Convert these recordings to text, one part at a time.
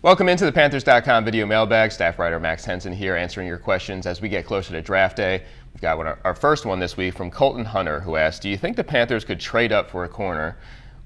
Welcome into the Panthers.com video mailbag. Staff writer Max Henson here answering your questions as we get closer to draft day. We've got our first one this week from Colton Hunter, who asked, do you think the Panthers could trade up for a corner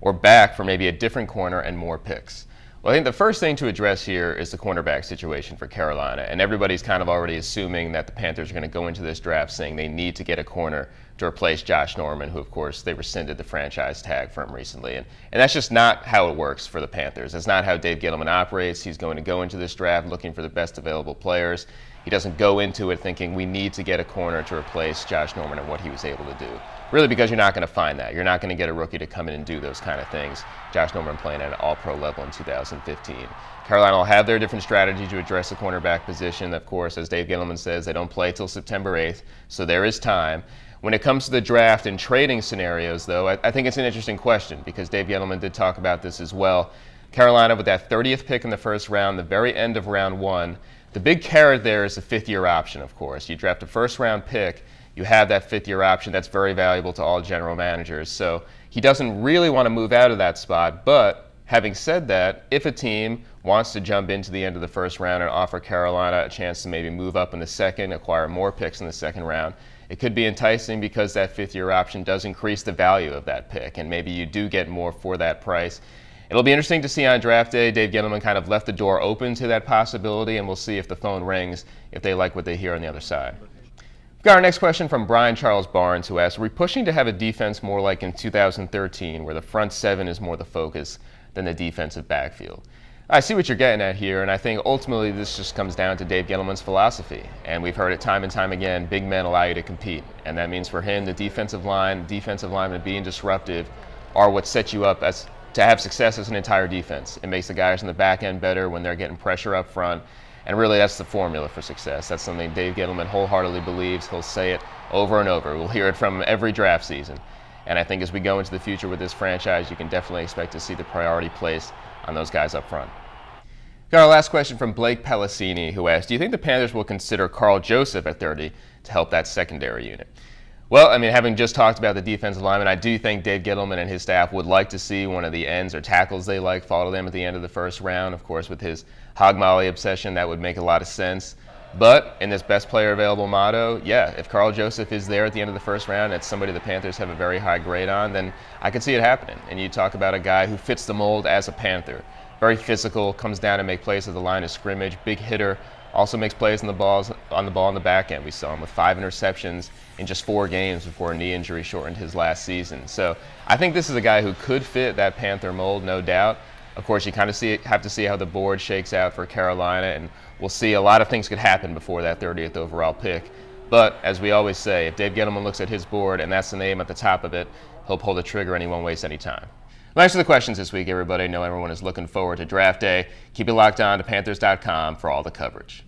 or back for maybe a different corner and more picks? Well, I think the first thing to address here is the cornerback situation for Carolina, and everybody's kind of already assuming that the Panthers are going to go into this draft saying they need to get a corner to replace Josh Norman, who, of course, they rescinded the franchise tag for him recently. And that's just not how it works for the Panthers. That's not how Dave Gettleman operates. He's going to go into this draft looking for the best available players. He doesn't go into it thinking we need to get a corner to replace Josh Norman and what he was able to do. Really, because you're not going to find that. You're not going to get a rookie to come in and do those kind of things. Josh Norman playing at an all-pro level in 2015. Carolina will have their different strategy to address the cornerback position. Of course, as Dave Gettleman says, they don't play till September 8th, so there is time. When it comes to the draft and trading scenarios, though, I think it's an interesting question because Dave Gettleman did talk about this as well. Carolina with that 30th pick in the first round, the very end of round one, the big carrot there is the fifth-year option, of course. You draft a first-round pick, you have that fifth-year option. That's very valuable to all general managers. So he doesn't really want to move out of that spot. But having said that, if a team wants to jump into the end of the first round and offer Carolina a chance to maybe move up in the second, acquire more picks in the second round, it could be enticing because that fifth-year option does increase the value of that pick, and maybe you do get more for that price. It'll be interesting to see on draft day. Dave Gettleman kind of left the door open to that possibility, and we'll see if the phone rings, if they like what they hear on the other side. We've got our next question from Brian Charles Barnes, who asks, are we pushing to have a defense more like in 2013, where the front seven is more the focus than the defensive backfield? I see what you're getting at here, and I think ultimately this just comes down to Dave Gettleman's philosophy. And we've heard it time and time again, big men allow you to compete. And that means for him, the defensive linemen being disruptive are what set you up as to have success as an entire defense. It makes the guys in the back end better when they're getting pressure up front. And really, that's the formula for success. That's something Dave Gettleman wholeheartedly believes. He'll say it over and over. We'll hear it from every draft season. And I think as we go into the future with this franchise, you can definitely expect to see the priority placed on those guys up front. Got our last question from Blake Pellicini, who asked, do you think the Panthers will consider Karl Joseph at 30 to help that secondary unit? Well, I mean, having just talked about the defensive lineman, I do think Dave Gettleman and his staff would like to see one of the ends or tackles they like fall to them at the end of the first round. Of course, with his hog molly obsession, that would make a lot of sense. But in this best player available motto, yeah, if Karl Joseph is there at the end of the first round, it's somebody the Panthers have a very high grade on, then I could see it happening. And you talk about a guy who fits the mold as a Panther. Very physical, comes down and make plays at the line of scrimmage, big hitter, also makes plays on the ball in the back end. We saw him with 5 interceptions in just 4 games before a knee injury shortened his last season. So I think this is a guy who could fit that Panther mold, no doubt. Of course, you kind of have to see how the board shakes out for Carolina, and we'll see a lot of things could happen before that 30th overall pick. But as we always say, if Dave Gettleman looks at his board and that's the name at the top of it, he'll pull the trigger and he won't waste any time. Thanks for the questions this week, everybody. I know everyone is looking forward to draft day. Keep it locked on to Panthers.com for all the coverage.